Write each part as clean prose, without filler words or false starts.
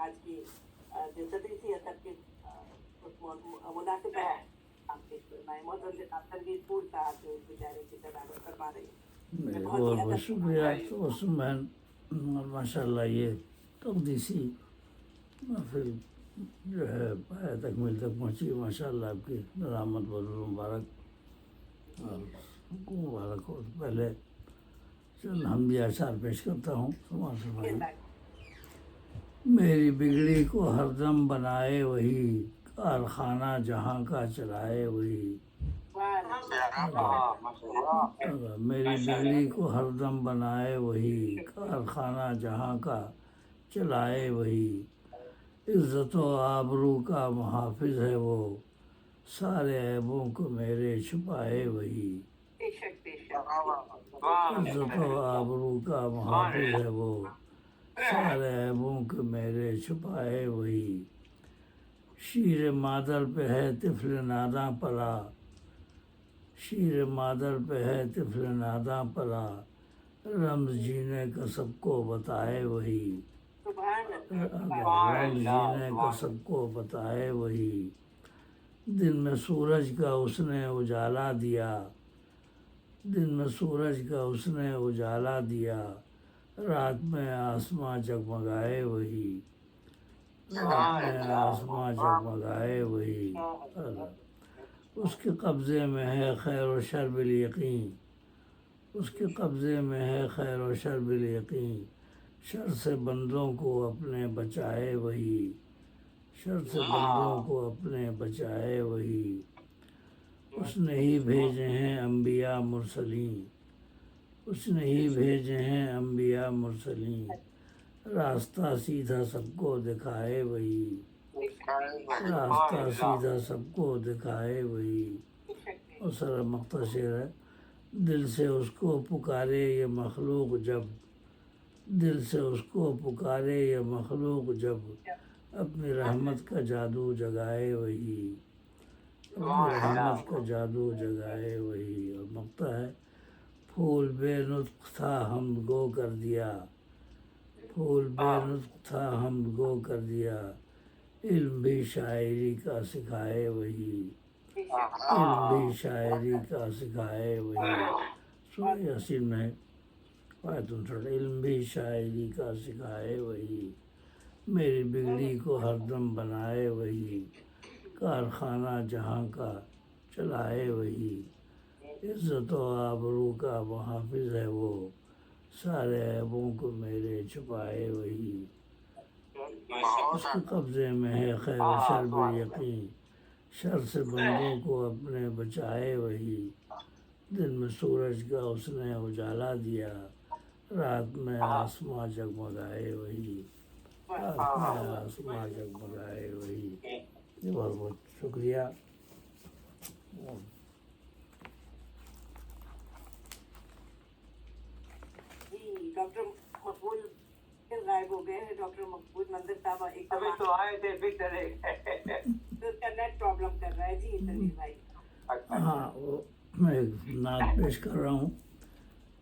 آج کی جو تدریسی اثر کے مناسب ہے آپ پیش فرمائیں. محترم جناب تنویر پور صاحب جو اس بیچارے کی تدابیر فرما رہے ہیں. بہت بہت شکریہ. تو عثمان ماشاء اللہ یہ تقدیسی محفل جو ہے پایہ تکمیل تک پہنچی. ماشاء اللہ آپ کی درآمد بہت مبارک اور کو مبارک ہو. پہلے چند حمدیہ اشعار پیش کرتا ہوں. سماعت فرمائیں. میری بگڑی کو ہر دم بنائے وہی، کارخانہ جہاں کا چلائے وہی. میری بگڑی کو ہر دم بنائے وہی، کارخانہ جہاں کا چلائے وہی. عزت و آبرو کا محافظ ہے وہ، سارے عیبوں کو میرے چھپائے وہی. عزت و آبرو کا محافظ ہے وہ، سارے عیبوں کو میرے چھپائے وہی. شیر مادر پہ ہے طفل ناداں پلا، شیر مادر پہ ہے طفل ناداں پلا، رمز جینے کا سب کو بتائے وہی. رمز جینے کا سب کو بتائے وہی. دن میں سورج کا اس نے اجالا دیا، دن میں سورج کا اس نے اجالا دیا، رات میں آسماں جگمگائے وہی. رات میں آسماں جگمگائے وہی. اس کے قبضے میں ہے خیر و شر بالیقین، اس کے قبضے میں ہے خیر و شر بالیقین. شر سے بندوں کو اپنے بچائے وہی، شر سے بندوں کو اپنے بچائے وہی. اس نے ہی بھیجے ہیں انبیاء مرسلین، اس نے ہی بھیجے ہیں انبیاء مرسلین. راستہ سیدھا سب کو دکھائے وہی، راستہ سیدھا سب کو دکھائے وہی. اور سارا مختصر ہے. دل سے اس کو پکارے یہ مخلوق جب، دل سے اس کو پکارے یہ مخلوق جب، اپنی رحمت کا جادو جگائے وہی، اپنی رحمت کا جادو جگائے وہی. اور مقطع ہے. پھول بے نطق تھا حمد گو کر دیا، پھول بے نطق تھا حمد گو کر دیا، علم بھی شاعری کا سکھائے وہی، علم بھی شاعری کا سکھائے وہی. سورہ یاسین میں آیت 59. علم بھی شاعری کا سکھائے وہی، میری بگڑی کو ہر دم بنائے وہی، کارخانہ جہاں کا چلائے وہی. عزت و آبرو کا محافظ ہے وہ، سارے عیبوں کو میرے چھپائے وہی. اس کے قبضے میں ہے خیر و شر بالیقین، شر سے بندوں کو اپنے بچائے وہی. دن میں سورج کا اس نے اجالا دیا، رات میں آسماں جگمگائے وہی، رات میں آسماں جگمگائے وہی. بہت بہت شکریہ. جی ڈاکٹر مقبول غائب ہو گئے ہیں. ڈاکٹر مقبول منظر صاحب ایک ابھی تو آئے تھے پھر چلے گئے. تو اس کا نیٹ پرابلم کر رہا ہے. جی تنویر بھائی. ہاں وہ میں ایک نعت پیش کر رہا ہوں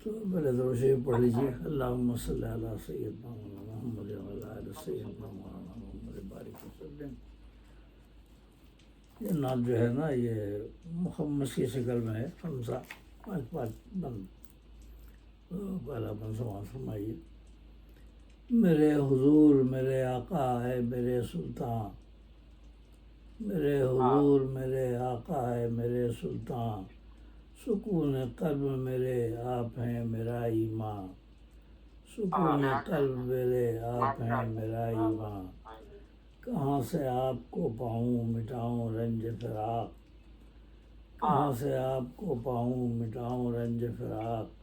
تو پہلے درود شریف پڑھ لیجیے. اللہم صلی علی سیدنا محمد وعلی آل سیدنا محمد بارک وسلم. یہ نعت جو ہے نا یہ مخمس کی شکل میں ہے. خمسہ پانچ پانچ بند. پہلا بند سماعت فرمائیے. میرے حضور میرے آقا ہے میرے سلطان، میرے حضور میرے آقا ہے میرے سلطان، سکون قلب میرے آپ ہیں میرا ایمان، سکون قلب میرے آپ ہیں میرا ایمان. کہاں سے آپ کو پاؤں مٹاؤں رنج فراق، کہاں سے آپ کو پاؤں مٹاؤں رنج فراق،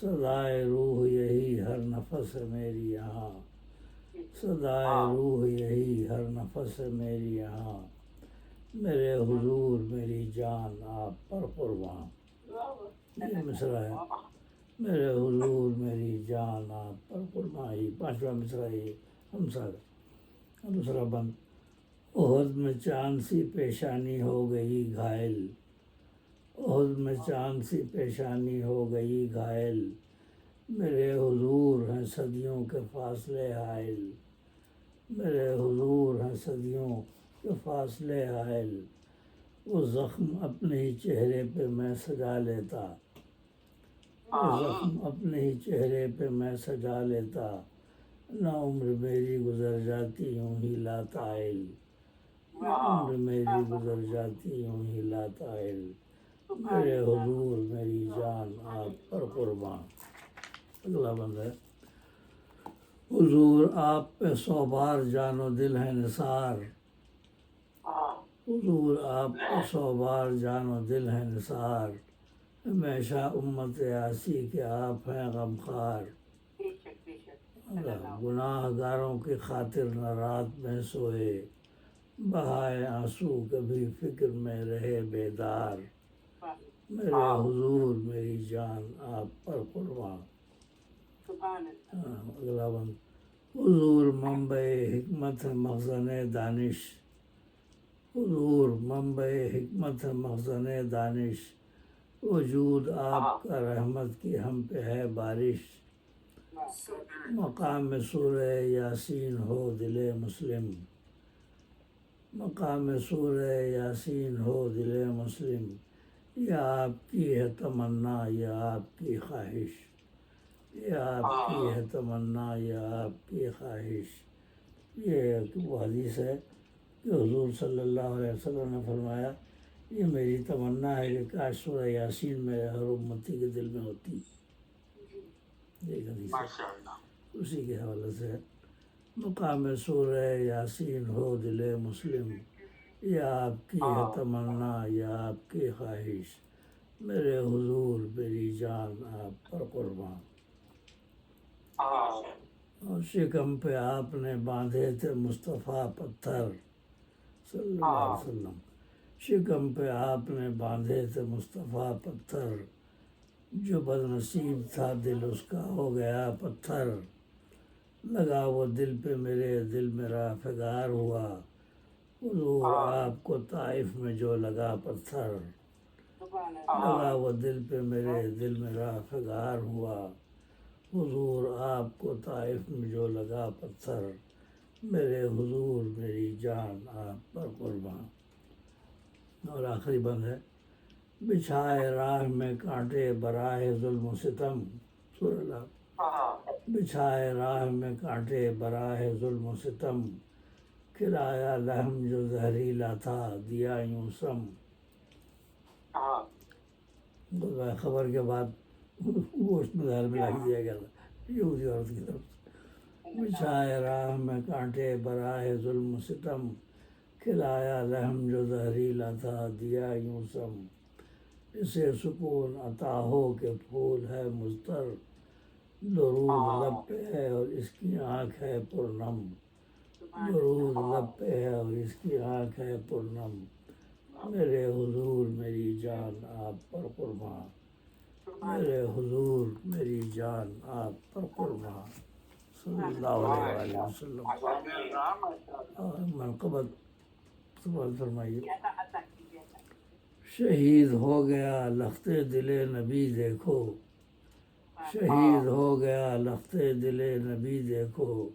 سدائے روح یہی ہر نفس ہے میری یہاں، سدائے روح یہی ہر نفس ہے میری یہاں. میرے حضور میری جان آپ پر قربان. یہ مصرع ہے. میرے حضور میری جان آپ پر قربان. یہ پانچواں مصرع یہ ہمسا. دوسرا بند. احد میں چاند سی پیشانی ہو گئی گھائل، احد میں چاند سی پیشانی ہو گئی گھائل، میرے حضور ہیں صدیوں کے فاصلے حائل، میرے حضور ہیں صدیوں کے فاصلے حائل، وہ زخم اپنے ہی چہرے پہ میں سجا لیتا، وہ زخم اپنے ہی چہرے پہ میں سجا لیتا، نہ عمر میری گزر جاتی یوں ہی لاتعائل، نہ عمر میری گزر جاتی یوں ہی لاتعائل، میرے حضور میری جان آپ پر قربان۔ اگلا بند ہے، حضور آپ پہ 100 بار جان و دل ہے نثار، حضور آپ پہ 100 بار جان و دل ہے نثار، ہمیشہ امت یاسی کے آپ ہیں غمخوار، گناہ گاروں کی خاطر نہ رات میں سوئے، بہائے آنسو کبھی فکر میں رہے بیدار، میرے حضور میری جان آپ پر قربان۔ اگلا بند، حضور منبع حکمت ہے مخزن دانش، حضور منبع حکمت ہے مخزن دانش، وجود آپ کا رحمت کی ہم پہ ہے بارش، مقام سورہ یاسین ہو دل مسلم، مقام سورہ یاسین ہو دل مسلم، یہ آپ کی ہے تمنا یہ آپ کی خواہش، یہ آپ کی ہے تمنا یہ آپ کی خواہش۔ یہ وہ حدیث ہے کہ حضور صلی اللہ علیہ وسلم نے فرمایا، یہ میری تمنا ہے کہ کاش سورہ یاسین میرے ہر امتی کے دل میں ہوتی۔ یہ حدیث ہے، اسی کے حوالے سے، مقام سورہ یاسین ہو دل مسلم، یہ آپ کی ہے تمنا یہ آپ کی خواہش، میرے حضور میری جان آپ پر قربان۔ اور شکم پہ آپ نے باندھے تھے مصطفیٰ پتھر صلی اللہ علیہ وسلم، شکم پہ آپ نے باندھے تھے مصطفیٰ پتھر، جو بد نصیب تھا دل اس کا ہو گیا پتھر، لگا وہ دل پہ میرے دل میرا فگار ہوا، حضور آپ کو طائف میں جو لگا پتھر، لگا وہ دل پہ میرے دل میرا فگار ہوا، حضور آپ کو طائف میں جو لگا پتھر، میرے حضور میری جان آپ پر قربان۔ اور آخری بند ہے، بچھائے راہ میں کانٹے براہ ظلم و ستم، سورہ اللہ، بچھائے راہ میں کانٹے براہ ظلم و ستم، کھلایا لحم جو زہریلا تھا دیا یوں سم، خبر کے بعد گوشت میں زہر ملا کے دیا گیا تھا یہودی عورت کی طرف سے، بچھائے راہ میں کانٹے براہ ظلم و ستم، کھلایا لحم جو زہریلا تھا دیا یوں سم، اسے سکون عطا ہو کہ پھول ہے مضطر، درود لب پہ ہے اور اس کی آنکھ ہے پرنم، درود لب پہ ہے اور اس کی آنکھ ہے پرنم، میرے حضور میری جان آپ پر قربان، میرے حضور میری جان آپ پر قربان، صلی اللہ علیہ وآلہ وسلم۔ اور منقبت سوال فرمائیے۔ شہید ہو گیا لخت دل نبی دیکھو، شہید ہو گیا لخت دل نبی دیکھو،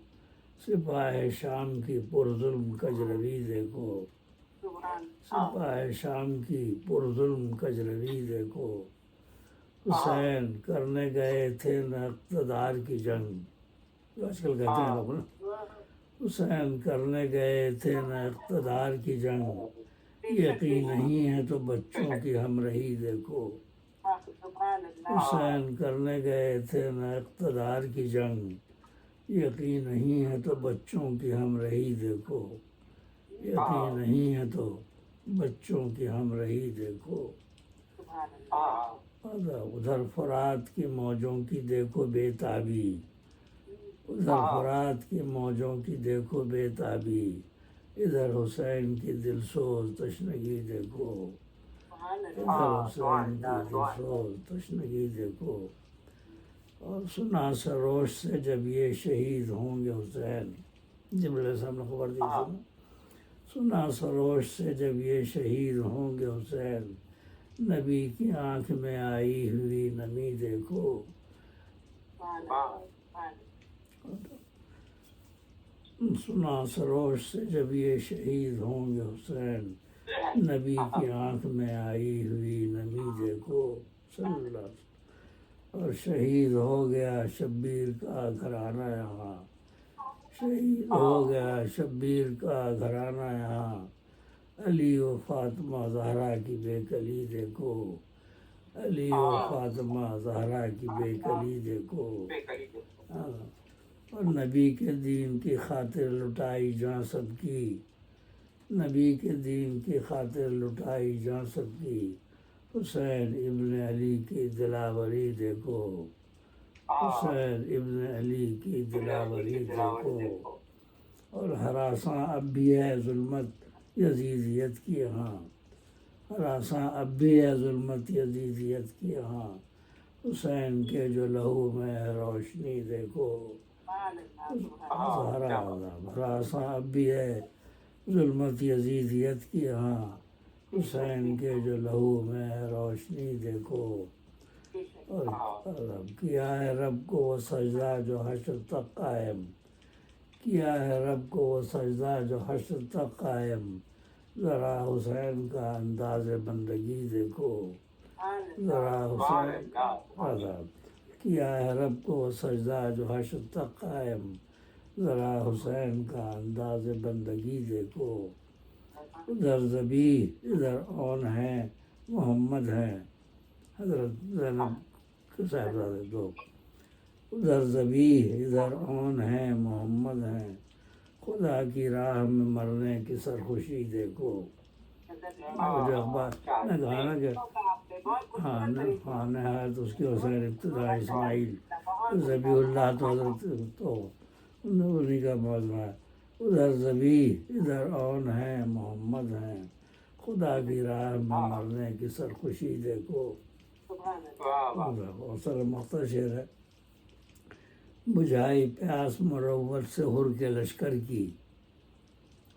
سپاہ شام کی پرظلم کجروی دیکھو، سپاہ شام کی پرظلم کجروی دیکھو، حسین کرنے گئے تھے نہ اقتدار کی جنگ، جو آج کل کہتے ہیں لوگ نا، حسین کرنے گئے تھے نہ اقتدار کی جنگ، یقین نہیں ہے تو بچوں کی ہمراہی دیکھو، حسین کرنے گئے تھے نہ اقتدار کی جنگ، یقین نہیں ہے تو بچوں کی ہمراہی دیکھو، یقین نہیں ہے تو بچوں کی ہمراہی دیکھو، ادھر فرات کی موجوں کی دیکھو بے تابی، ادھر فرات کی موجوں کی دیکھو بے تابی، ادھر حسین کی دل سوز تشنگی دیکھو، ادھر حسین کی دل سوز تشنگی دیکھو، اور سنا سروش سے جب یہ شہید ہوں گے حسین، جبریل علیہ السلام نے خبر دی تھی نا، سنا سروش سے جب یہ شہید ہوں گے حسین، نبی کی آنکھ میں آئی ہوئی نمی دیکھو، سنا سروش سے جب یہ شہید ہوں گے حسین، نبی کی آنکھ میں آئی ہوئی نمی دیکھو صلی اللہ علیہ وسلم۔ اور شہید ہو گیا شبیر کا گھرانہ یہاں، شہید ہو گیا شبیر کا گھرانہ یہاں، علی و فاطمہ زہرا کی بے کلی دیکھو، علی و فاطمہ زہرا کی بے کلی دیکھو۔ ہاں، اور نبی کے دین کی خاطر لٹائی جان سب کی، نبی کے دین کی خاطر لٹائی جان سب کی، حسین ابن علی کی دلاوری دیکھو، حسین ابن علی کی دلاوری دیکھو۔ اور ہراساں اب بھی ہے ظلمت یزیدیت کی یہاں، ہراساں اب بھی ہے ظلمت یزیدیت کی یہاں، حسین کے جو لہو میں ہے روشنی دیکھو۔ ہراساں اب بھی ہے ظلمت یزیدیت کی یہاں، حسین کے جو لہو میں ہے روشنی دیکھو۔ اور کیا ہے رب کو وہ سجدہ جو حشر تک قائم، کیا ہے رب کو وہ سجدہ جو حشر تک قائم، ذرا حسین کا انداز بندگی دیکھو، ذرا حسین کیا ہے رب کو وہ سجدہ جو حشر تک قائم، ذرا حسین کا انداز بندگی دیکھو۔ ادھر ذبیح ادھر اون ہیں محمد ہیں، حضرت زینب کے صاحبزادے دو، ادھر ذبیح ادھر اون ہیں محمد ہیں، خدا کی راہ میں مرنے کی سرخوشی دیکھو۔ جو اخبار نے کہا نا کہ ہاں نہایت اس کی حسین ابتدا اسماعیل، ذبیح اللہ تو حضرت تو انہیں کا موضوع ہے۔ ادھر ذبیح ادھر اون ہیں محمد ہیں، خدا کی راہ میں مرنے کی سرخوشی دیکھو۔ اور مختصر شعر ہے۔ بجھائی پیاس مروت سے ہر کے لشکر کی،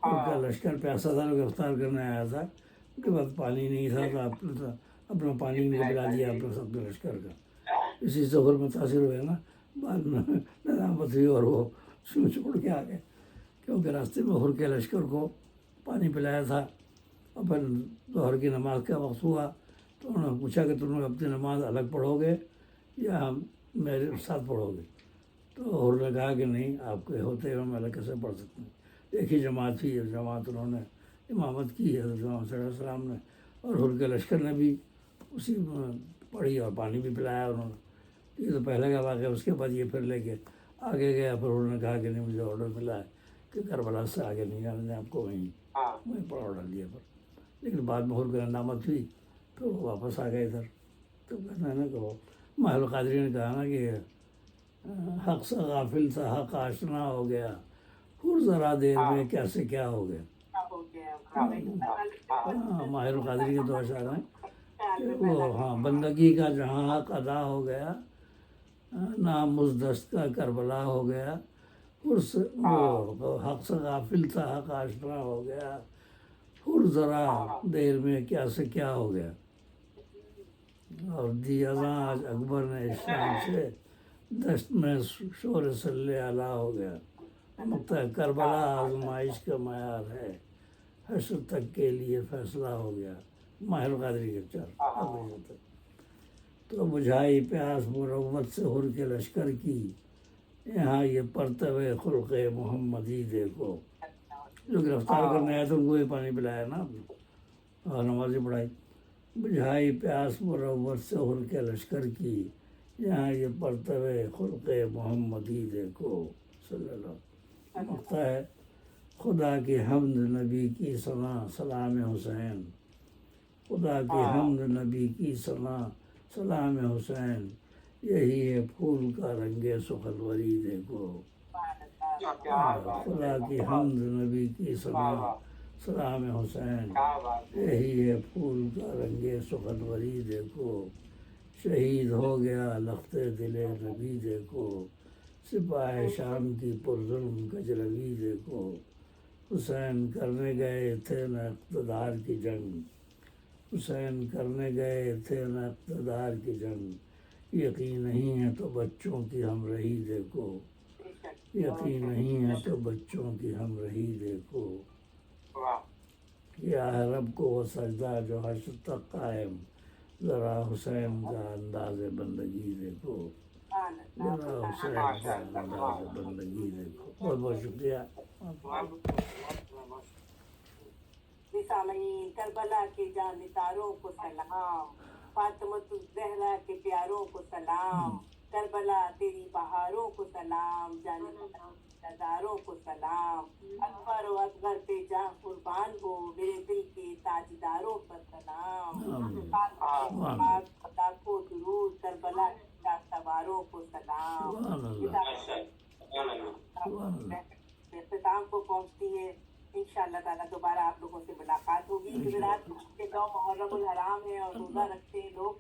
ہر کا لشکر پیاسا تھا، گرفتار کرنے آیا تھا، ان کے پاس پانی نہیں تھا تو اپنا پانی ان کو پلا دیا اپنے سب کے لشکر کا، اسی سے ہر متاثر ہوئے نا، بعد میں ندامت ہوئی اور وہ چھوڑ کے آ گئے، کیونکہ راستے میں ہر کے لشکر کو پانی پلایا تھا۔ اور پھر ظہر کی نماز کا وقت ہوا تو انہوں نے پوچھا کہ تم لوگ اپنی نماز الگ پڑھو گے یا میرے ساتھ پڑھو گے؟ تو ہر نے کہا کہ نہیں، آپ کے ہوتے ہوئے ہم الگ کیسے پڑھ سکتے ہیں، ایک ہی جماعت تھی، جماعت انہوں نے امامت کی حضرت محمد صلی اللہ علیہ وسلم نے، اور ہر کے لشکر نے بھی اسی میں پڑھی اور پانی بھی پلایا انہوں نے۔ یہ تو پہلے کا واقعہ، اس کے بعد یہ پھر لے کے آگے گیا، پھر انہوں نے کہا کہ نہیں، مجھے آرڈر ملا ہے کہ کربلا سے آگے نہیں جانے دیں آپ کو، وہیں پر آرڈر دیا پر، لیکن بعد میں ہر کی ندامت ہوئی تو وہ واپس آ گئے ادھر۔ تو کہنا ہے نا کہ وہ ماہر القادری نے کہا نا کہ حق سے غافل تھا حق آشنا ہو گیا، ہر ذرا دیر میں کیا سے کیا ہو گیا۔ ماہر القادری کے دو اشعار ہیں کہ وہ بندگی کا جہاں حق ادا ہو گیا، نام مزدست کا کربلا ہو گیا، وہ حق سے غافل تھا حق آشنا ہو گیا، ہر ذرا دیر میں کیا سے کیا ہو گیا۔ اور دی اذاں آج اکبر نے اس شان سے دشت میں شور صلی علیہ ہو گیا، مقطع کربلا آزمائش کا معیار ہے، حشر تک کے لیے فیصلہ ہو گیا۔ ماہر القادری کے چار تو بجھائی پیاس مروت سے ہر کے لشکر کی، یہاں یہ پرتو خلق محمدی دیکھو۔ جو گرفتار کرنے آئے تھے ان کو یہ پانی پلایا نا اور نمازی پڑھائی۔ بجھائی پیاس مروت سے ہر کے لشکر کی، یہاں یہ پرتو خلق محمدی دیکھو صلی اللہ علیہ وسلم۔ مقطع ہے خدا کی حمد نبی کی ثنا سلام حسین، خدا کی حمد نبی کی ثنا سلام حسین، یہی ہے پھول کا رنگ سخنوری دیکھو۔ خدا کی حمد نبی کی ثنا سلام حسین، یہی ہے پھول کا رنگ سخنوری دیکھو۔ شہید ہو گیا لخت دل نبی دیکھو، سپاہ شام کی پرظلم کجروی دیکھو۔ حسین کرنے گئے تھے نہ اقتدار کی جنگ، حسین کرنے گئے تھے نہ اقتدار کی جنگ، یقین نہیں ہے تو بچوں کی ہم رہی دیکھو۔ یقین نہیں ہے تو بچوں کی ہم رہی دیکھو، واہ کیا ہے رب کو وہ سجدہ جو حشر تک قائم، ذرا حسین کا انداز بندگی دیکھو، ذرا حسین کا انداز بندگی دیکھو۔ بہت بہت شکریہ۔ جی سامعین، کربلا کے جانثاروں کو سلام، فاطمۃ الزہرا کے پیاروں کو سلام، کربلا تیری بہاروں کو سلام، جانثاروں کو سلام، اکبر و اصغر پہ جاں قربان ہو، میرے دل کے تاجداروں پر سلام، لاکھوں درود کربلا کے سواروں کو سلام۔ سبحان اللہ، سبحان اللہ۔ اختتام کو پہنچتی ہے، انشاءاللہ تعالیٰ دوبارہ آپ لوگوں سے ملاقات ہوگی۔ گجرات کے 9 محرم الحرام ہے اور روزہ رکھتے ہیں لوگ،